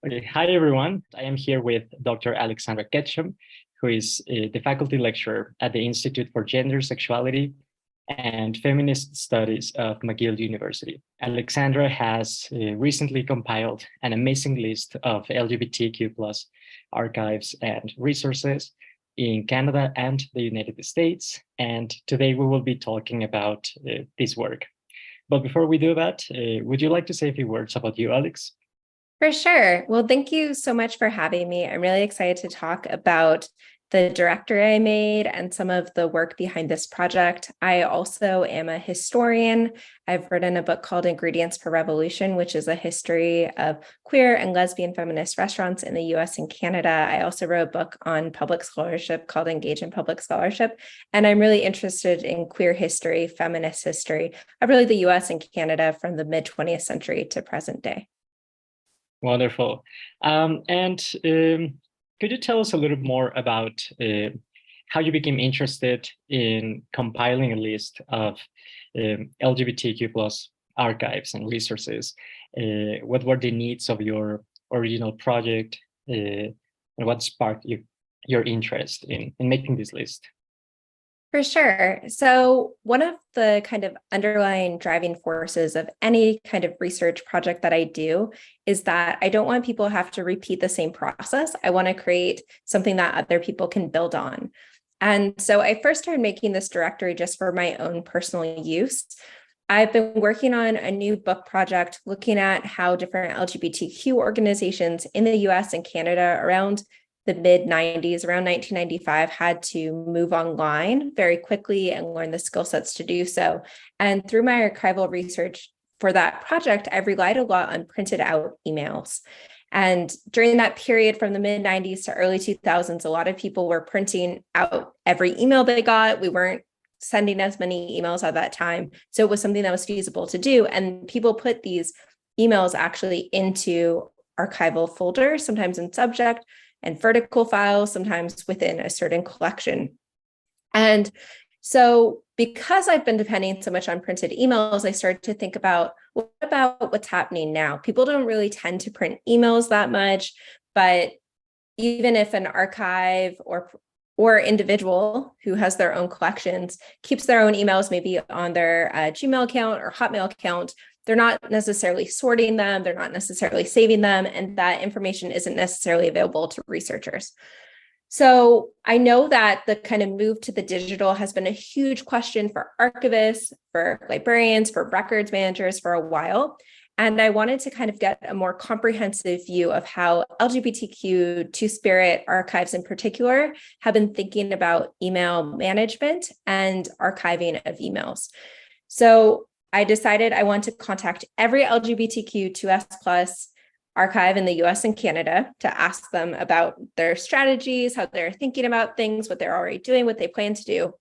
Okay. Hi, everyone. I am here with Dr. Alexandra Ketchum, who is the faculty lecturer at the Institute for Gender, Sexuality, and Feminist Studies of McGill University. Alexandra has recently compiled an amazing list of LGBTQ plus archives and resources in Canada and the United States. And today we will be talking about this work. But before we do that, would you like to say a few words about you, Alex? For sure. Well, thank you so much for having me. I'm really excited to talk about the directory I made and some of the work behind this project. I also am a historian. I've written a book called Ingredients for Revolution, which is a history of queer and lesbian feminist restaurants in the US and Canada. I also wrote a book on public scholarship called Engage in Public Scholarship. And I'm really interested in queer history, feminist history of really the US and Canada from the mid 20th century to present day. Wonderful. Could you tell us a little more about how you became interested in compiling a list of LGBTQ plus archives and resources? What were the needs of your original project? And what sparked your interest in making this list? For sure. So one of the kind of underlying driving forces of any kind of research project that I do is that I don't want people to have to repeat the same process. I want to create something that other people can build on. And so I first started making this directory just for my own personal use. I've been working on a new book project looking at how different LGBTQ organizations in the US and Canada around the mid 90s, around 1995, had to move online very quickly and learn the skill sets to do so. And through my archival research for that project, I've relied a lot on printed out emails. And during that period from the mid 90s to early 2000s, a lot of people were printing out every email they got. We weren't sending as many emails at that time. So it was something that was feasible to do. And people put these emails actually into archival folders, sometimes in subject, and vertical files, sometimes within a certain collection. And so because I've been depending so much on printed emails, I started to think about, what about what's happening now? People don't really tend to print emails that much, but even if an archive or individual who has their own collections keeps their own emails, maybe on their Gmail account or Hotmail account, they're not necessarily sorting them, they're not necessarily saving them, and that information isn't necessarily available to researchers. So I know that the kind of move to the digital has been a huge question for archivists, for librarians, for records managers for a while. And I wanted to kind of get a more comprehensive view of how LGBTQ Two-Spirit archives in particular have been thinking about email management and archiving of emails. So I decided I want to contact every LGBTQ2S+ archive in the US and Canada to ask them about their strategies, how they're thinking about things, what they're already doing, what they plan to do.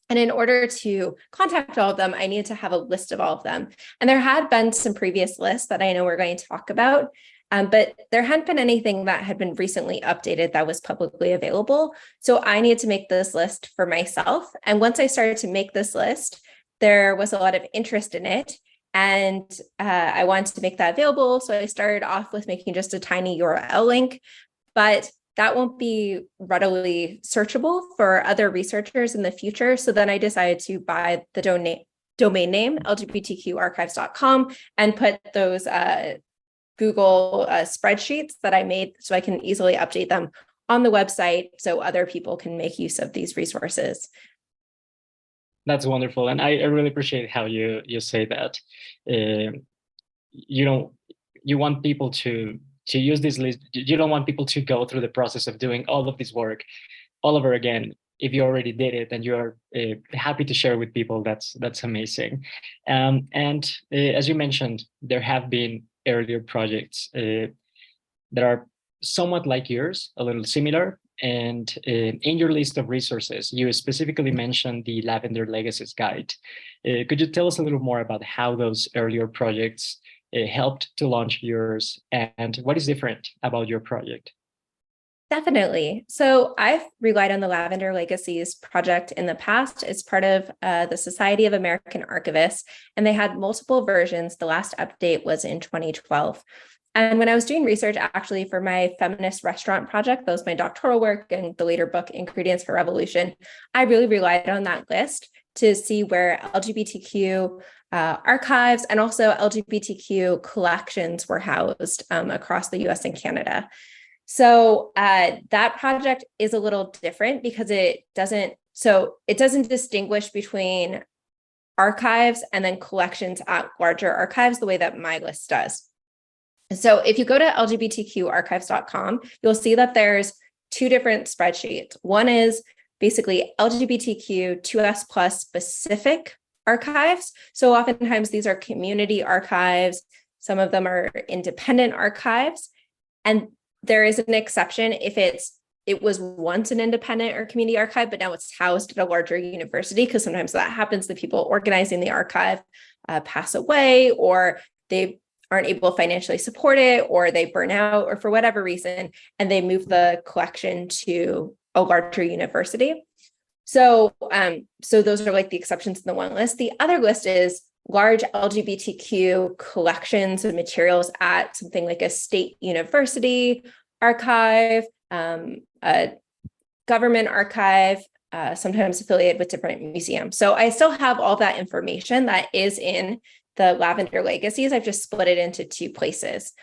And in order to contact all of them, I needed to have a list of all of them. And there had been some previous lists that I know we're going to talk about, but there hadn't been anything that had been recently updated that was publicly available. So I needed to make this list for myself. And once I started to make this list, there was a lot of interest in it. And I wanted to make that available. So I started off with making just a tiny URL link, but that won't be readily searchable for other researchers in the future. So then I decided to buy the domain name lgbtqarchives.com and put those Google spreadsheets that I made so I can easily update them on the website so other people can make use of these resources. That's wonderful, and I really appreciate how you say that. You want people to use this list. You don't want people to go through the process of doing all of this work all over again. If you already did it and you're happy to share with people, that's amazing. As you mentioned, there have been earlier projects that are somewhat like yours, a little similar. And in your list of resources, you specifically mentioned the Lavender Legacies Guide. Could you tell us a little more about how those earlier projects helped to launch yours and what is different about your project? Definitely. So I've relied on the Lavender Legacies project in the past. It's part of the Society of American Archivists, and they had multiple versions. The last update was in 2012. And when I was doing research actually for my feminist restaurant project, that was my doctoral work and the later book, Ingredients for Revolution, I really relied on that list to see where LGBTQ archives and also LGBTQ collections were housed across the US and Canada. So that project is a little different because it doesn't distinguish between archives and then collections at larger archives the way that my list does. So if you go to lgbtqarchives.com, you'll see that there's two different spreadsheets. One is basically LGBTQ 2S+ specific archives. So oftentimes these are community archives. Some of them are independent archives. And there is an exception if it was once an independent or community archive, but now it's housed at a larger university, because sometimes that happens. The people organizing the archive pass away, or they aren't able to financially support it, or they burn out, or for whatever reason, and they move the collection to a larger university. So those are like the exceptions in the one list. The other list is large LGBTQ collections of materials at something like a state university archive, a government archive, sometimes affiliated with different museums. So I still have all that information that is in the Lavender Legacies. I've just split it into two places.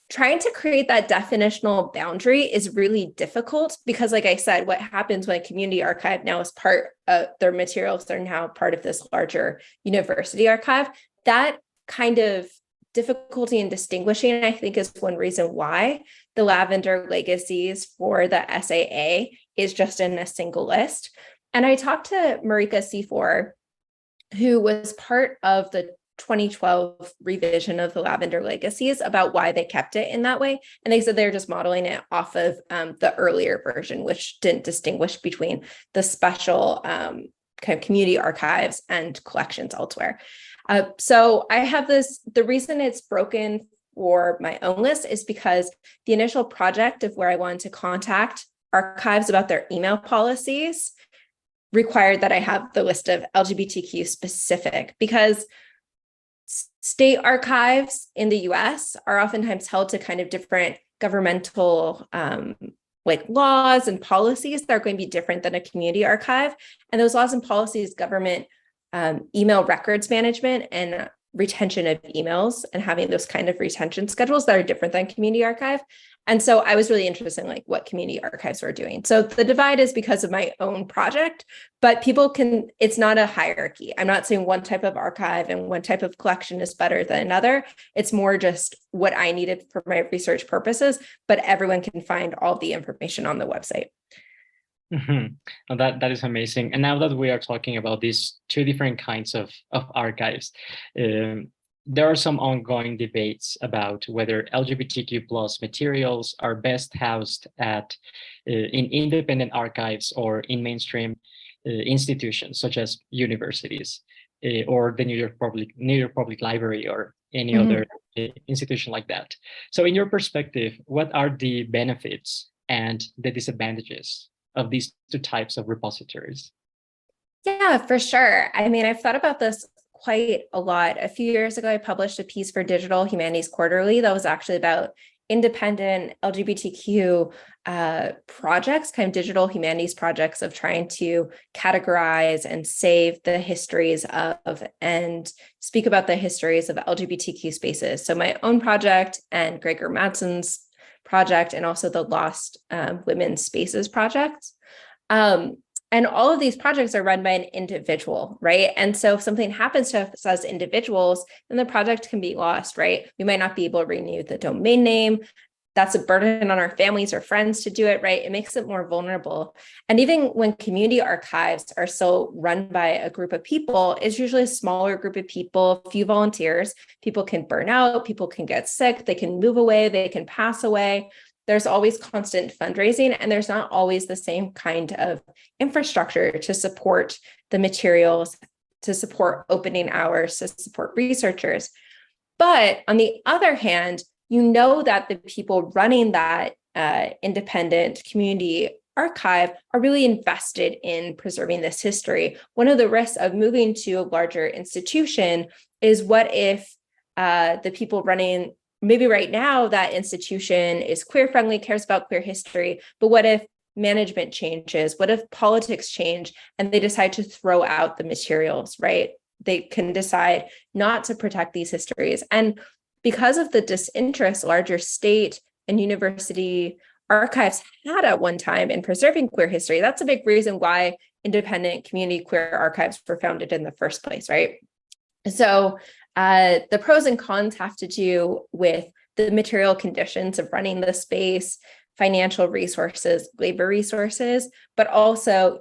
Trying to create that definitional boundary is really difficult because, like I said, what happens when a community archive now is part of their materials, they're now part of this larger university archive. That kind of difficulty in distinguishing, I think, is one reason why the Lavender Legacies for the SAA is just in a single list. And I talked to Marika Seafor, who was part of the 2012 revision of the Lavender Legacies, about why they kept it in that way. And they said they're just modeling it off of the earlier version, which didn't distinguish between the special kind of community archives and collections elsewhere. So I have this, the reason it's broken for my own list is because the initial project of where I wanted to contact archives about their email policies required that I have the list of LGBTQ specific, because state archives in the US are oftentimes held to kind of different governmental like laws and policies that are going to be different than a community archive. And those laws and policies government email records management and retention of emails, and having those kind of retention schedules that are different than community archive. And so I was really interested in like what community archives were doing. So the divide is because of my own project, but people can, it's not a hierarchy. I'm not saying one type of archive and one type of collection is better than another. It's more just what I needed for my research purposes, but everyone can find all the information on the website. Mm-hmm. Oh, that is amazing. And now that we are talking about these two different kinds of archives, there are some ongoing debates about whether LGBTQ plus materials are best housed at in independent archives or in mainstream institutions such as universities or the New York Public Library or any other institution like that. So in your perspective, what are the benefits and the disadvantages of these two types of repositories? Yeah, for sure. I mean, I've thought about this quite a lot. A few years ago, I published a piece for Digital Humanities Quarterly that was actually about independent LGBTQ projects, kind of digital humanities projects of trying to categorize and save the histories of and speak about the histories of LGBTQ spaces. So my own project and Gregor Madsen's project, and also the Lost Women's Spaces project. And all of these projects are run by an individual, right? And so if something happens to us as individuals, then the project can be lost, right? We might not be able to renew the domain name. That's a burden on our families or friends to do it, right? It makes it more vulnerable. And even when community archives are still run by a group of people, it's usually a smaller group of people, few volunteers. People can burn out, people can get sick, they can move away, they can pass away. There's always constant fundraising, and there's not always the same kind of infrastructure to support the materials, to support opening hours, to support researchers. But on the other hand, you know that the people running that independent community archive are really invested in preserving this history. One of the risks of moving to a larger institution is, what if the people running maybe right now that institution is queer friendly, cares about queer history, but what if management changes? What if politics change and they decide to throw out the materials, right? They can decide not to protect these histories. And because of the disinterest larger state and university archives had at one time in preserving queer history, that's a big reason why independent community queer archives were founded in the first place, right? So the pros and cons have to do with the material conditions of running the space, financial resources, labor resources, but also,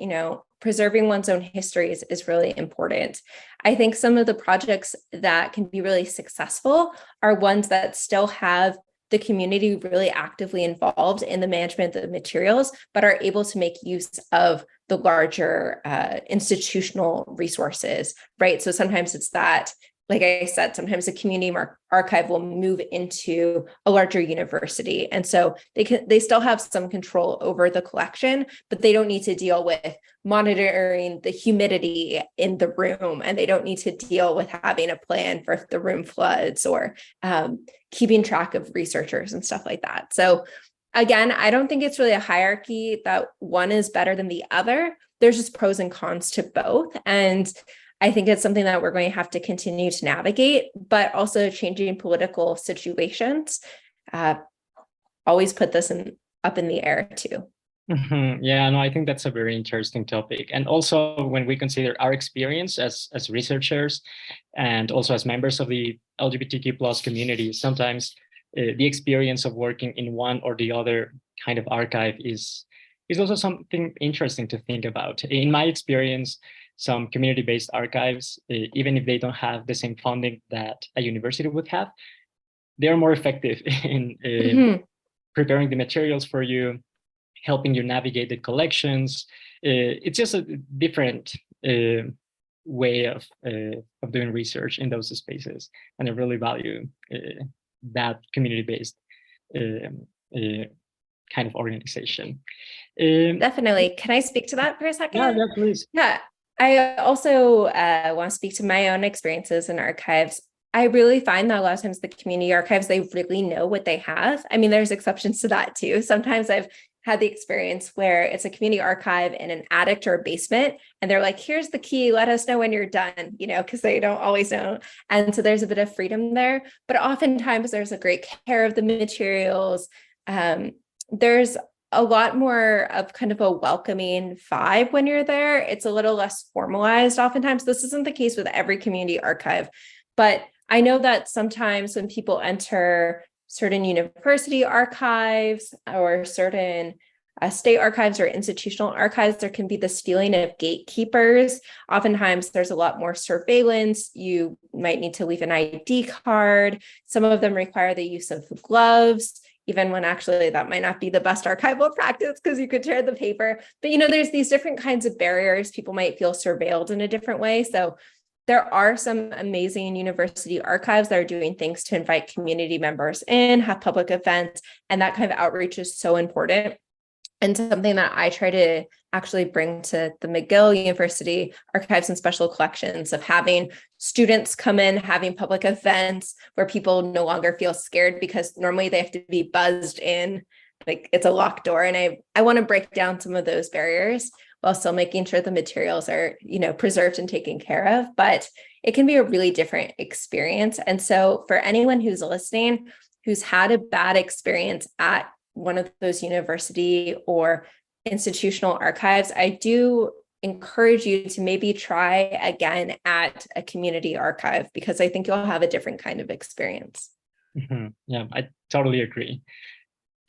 preserving one's own histories is really important. I think some of the projects that can be really successful are ones that still have the community really actively involved in the management of the materials, but are able to make use of the larger institutional resources, right? So sometimes it's that, like I said, sometimes a community archive will move into a larger university. And so they still have some control over the collection, but they don't need to deal with monitoring the humidity in the room. And they don't need to deal with having a plan for if the room floods or keeping track of researchers and stuff like that. So again, I don't think it's really a hierarchy that one is better than the other. There's just pros and cons to both. And I think it's something that we're going to have to continue to navigate, but also changing political situations always put this up in the air too. Mm-hmm. Yeah, no, I think that's a very interesting topic. And also when we consider our experience as researchers and also as members of the LGBTQ plus community, sometimes the experience of working in one or the other kind of archive is also something interesting to think about. In my experience, some community-based archives, even if they don't have the same funding that a university would have, they're more effective in preparing the materials for you, helping you navigate the collections. It's just a different way of doing research in those spaces, and I really value that community-based kind of organization. Definitely. Can I speak to that for a second? Yeah, please. Yeah. I also want to speak to my own experiences in archives. I really find that a lot of times the community archives, they really know what they have. I mean, there's exceptions to that too. Sometimes I've had the experience where it's a community archive in an attic or a basement, and they're like, here's the key, let us know when you're done, because they don't always know. And so there's a bit of freedom there, but oftentimes there's a great care of the materials. There's a lot more of kind of a welcoming vibe when you're there. It's a little less formalized. Oftentimes, this isn't the case with every community archive, but I know that sometimes when people enter certain university archives or certain state archives or institutional archives, there can be this feeling of gatekeepers. Oftentimes, there's a lot more surveillance. You might need to leave an ID card. Some of them require the use of gloves, even when actually that might not be the best archival practice because you could tear the paper. But, there's these different kinds of barriers. People might feel surveilled in a different way. So there are some amazing university archives that are doing things to invite community members in, have public events, and that kind of outreach is so important. And something that I try to actually bring to the McGill University archives and special collections of having students come in, having public events where people no longer feel scared because normally they have to be buzzed in, like it's a locked door. And I want to break down some of those barriers while still making sure the materials are, preserved and taken care of. But it can be a really different experience. And so for anyone who's listening, who's had a bad experience at one of those university or institutional archives, I do encourage you to maybe try again at a community archive, because I think you'll have a different kind of experience. Mm-hmm. Yeah, I totally agree.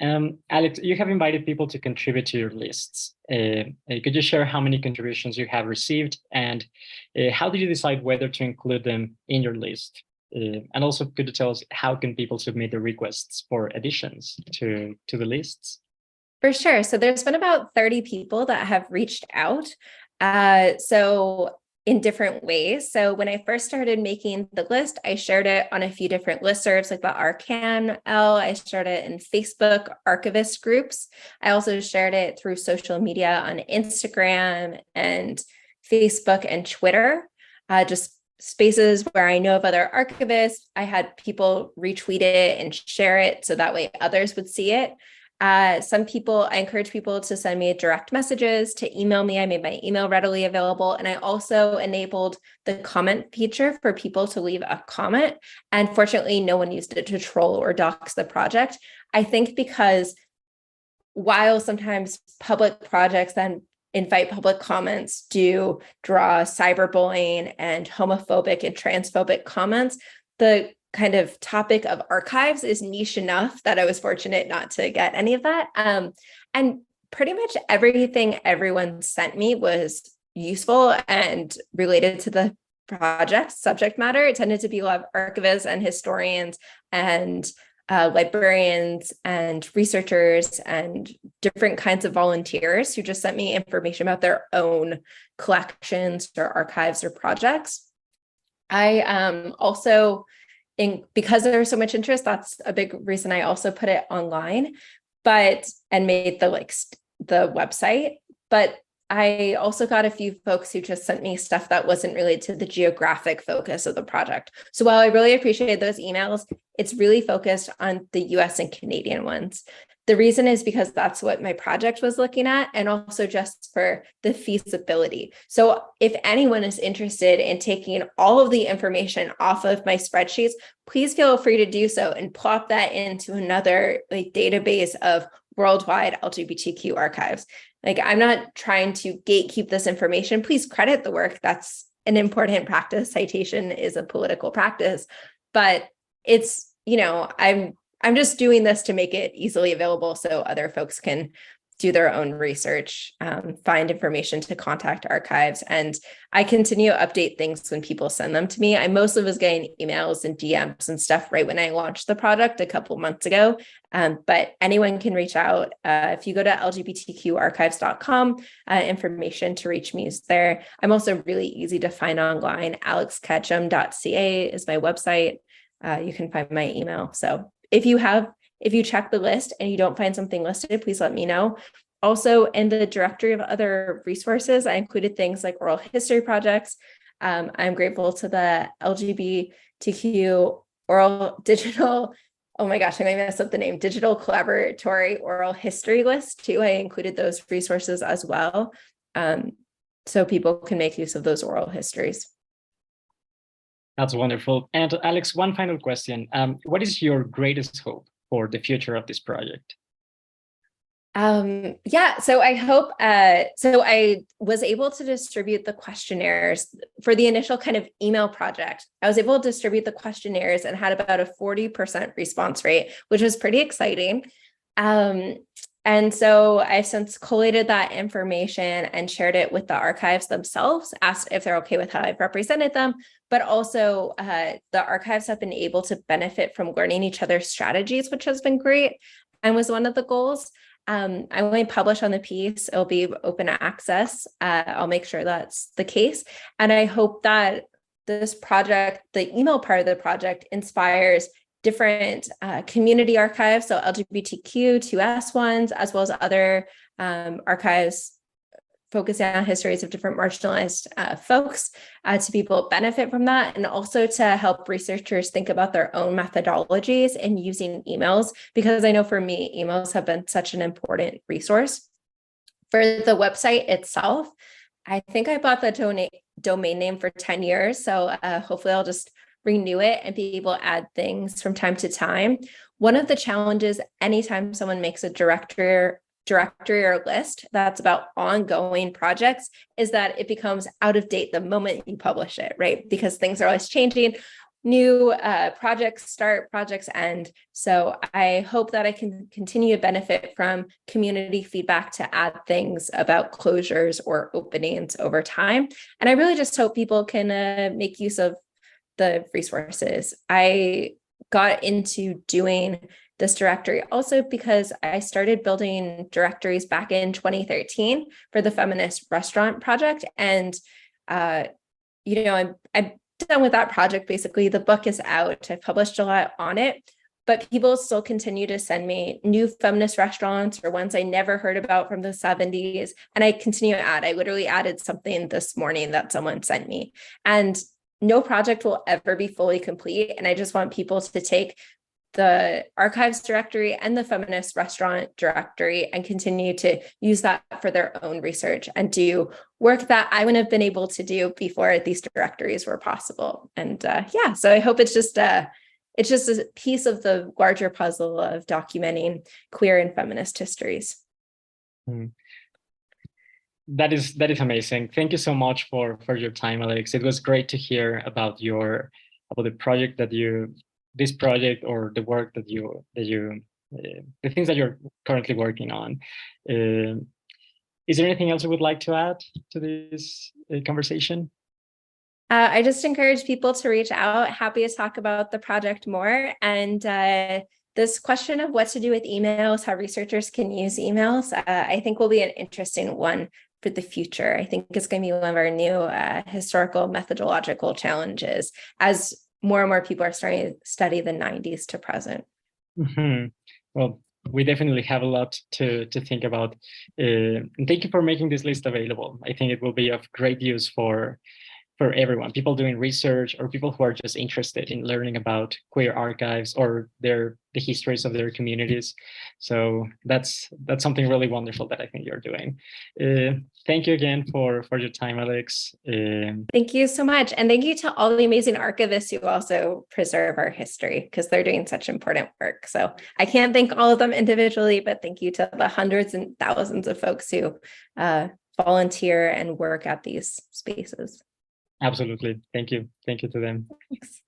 Alex, you have invited people to contribute to your lists. Could you share how many contributions you have received, and how did you decide whether to include them in your list? And also, could you tell us how can people submit their requests for additions to the lists? For sure. So there's been about 30 people that have reached out. So in different ways. So when I first started making the list, I shared it on a few different listservs like the ARCAN L. I shared it in Facebook archivist groups. I also shared it through social media on Instagram and Facebook and Twitter, just spaces where I know of other archivists. I had people retweet it and share it so that way others would see it. Some people, I encourage people to send me direct messages, to email me. I made my email readily available. And I also enabled the comment feature for people to leave a comment. And fortunately, no one used it to troll or dox the project. I think because while sometimes public projects then invite public comments do draw cyberbullying and homophobic and transphobic comments, the kind of topic of archives is niche enough that I was fortunate not to get any of that. And pretty much everything everyone sent me was useful and related to the project subject matter. It tended to be a lot of archivists and historians and librarians and researchers and different kinds of volunteers who just sent me information about their own collections or archives or projects. I also, because there's so much interest, that's a big reason I also put it online, and made the website. But I also got a few folks who just sent me stuff that wasn't related to the geographic focus of the project. So while I really appreciate those emails, it's really focused on the US and Canadian ones. The reason is because that's what my project was looking at, and also just for the feasibility. So if anyone is interested in taking all of the information off of my spreadsheets, please feel free to do so and plop that into another database of worldwide LGBTQ archives. I'm not trying to gatekeep this information. Please credit the work. That's an important practice. Citation is a political practice, but it's, I'm just doing this to make it easily available so other folks can do their own research, find information to contact archives. And I continue to update things when people send them to me. I mostly was getting emails and DMs and stuff right when I launched the product a couple months ago. But anyone can reach out. If you go to lgbtqarchives.com, information to reach me is there. I'm also really easy to find online. alexketchum.ca is my website. You can find my email. So if you check the list and you don't find something listed, please let me know. Also, in the directory of other resources, I included things like oral history projects. I'm grateful to the LGBTQ oral digital, oh my gosh, I'm going to mess up the name, Digital Collaboratory Oral History List too. I included those resources as well, so people can make use of those oral histories. That's wonderful. And Alex, one final question. What is your greatest hope for the future of this project? So I hope, so I was able to distribute the questionnaires for the initial kind of email project. I was able to distribute the questionnaires and had about a 40% response rate, which was pretty exciting. And so I've since collated that information and shared it with the archives themselves, asked if they're okay with how I've represented them, but also the archives have been able to benefit from learning each other's strategies, which has been great and was one of the goals. I only publish on the piece. It'll be open access. I'll make sure that's the case. And I hope that this project, the email part of the project, inspires different community archives, so LGBTQ, 2S ones, as well as other archives focusing on histories of different marginalized folks to be able to benefit from that, and also to help researchers think about their own methodologies in using emails, because I know for me, emails have been such an important resource. For the website itself, I think I bought the domain name for 10 years, so hopefully I'll just renew it and be able to add things from time to time. One of the challenges anytime someone makes a directory or list that's about ongoing projects is that it becomes out of date the moment you publish it, right? Because things are always changing. New projects start, projects end. So I hope that I can continue to benefit from community feedback to add things about closures or openings over time. And I really just hope people can make use of the resources. I got into doing this directory also because I started building directories back in 2013 for the Feminist Restaurant Project. And, I'm done with that project. Basically, the book is out. I've published a lot on it, but people still continue to send me new feminist restaurants or ones I never heard about from the 70s. And I continue to add. I literally added something this morning that someone sent me. And no project will ever be fully complete. And I just want people to take the archives directory and the feminist restaurant directory and continue to use that for their own research and do work that I wouldn't have been able to do before these directories were possible. And yeah, so I hope it's just a piece of the larger puzzle of documenting queer and feminist histories. That is amazing. Thank you so much for your time, Alex. It was great to hear about the project this project or the work that you the things that you're currently working on. Is there anything else you would like to add to this conversation? I just encourage people to reach out. Happy to talk about the project more. And this question of what to do with emails, how researchers can use emails, I think will be an interesting one for the future. I think it's going to be one of our new historical methodological challenges as more and more people are starting to study the 90s to present. Mm-hmm. Well, we definitely have a lot to think about. And thank you for making this list available. I think it will be of great use for everyone, people doing research or people who are just interested in learning about queer archives or the histories of their communities. So that's something really wonderful that I think you're doing. Thank you again for your time, Alex. Thank you so much. And thank you to all the amazing archivists who also preserve our history, because they're doing such important work. So I can't thank all of them individually, but thank you to the hundreds and thousands of folks who volunteer and work at these spaces. Absolutely. Thank you. Thank you to them. Thanks.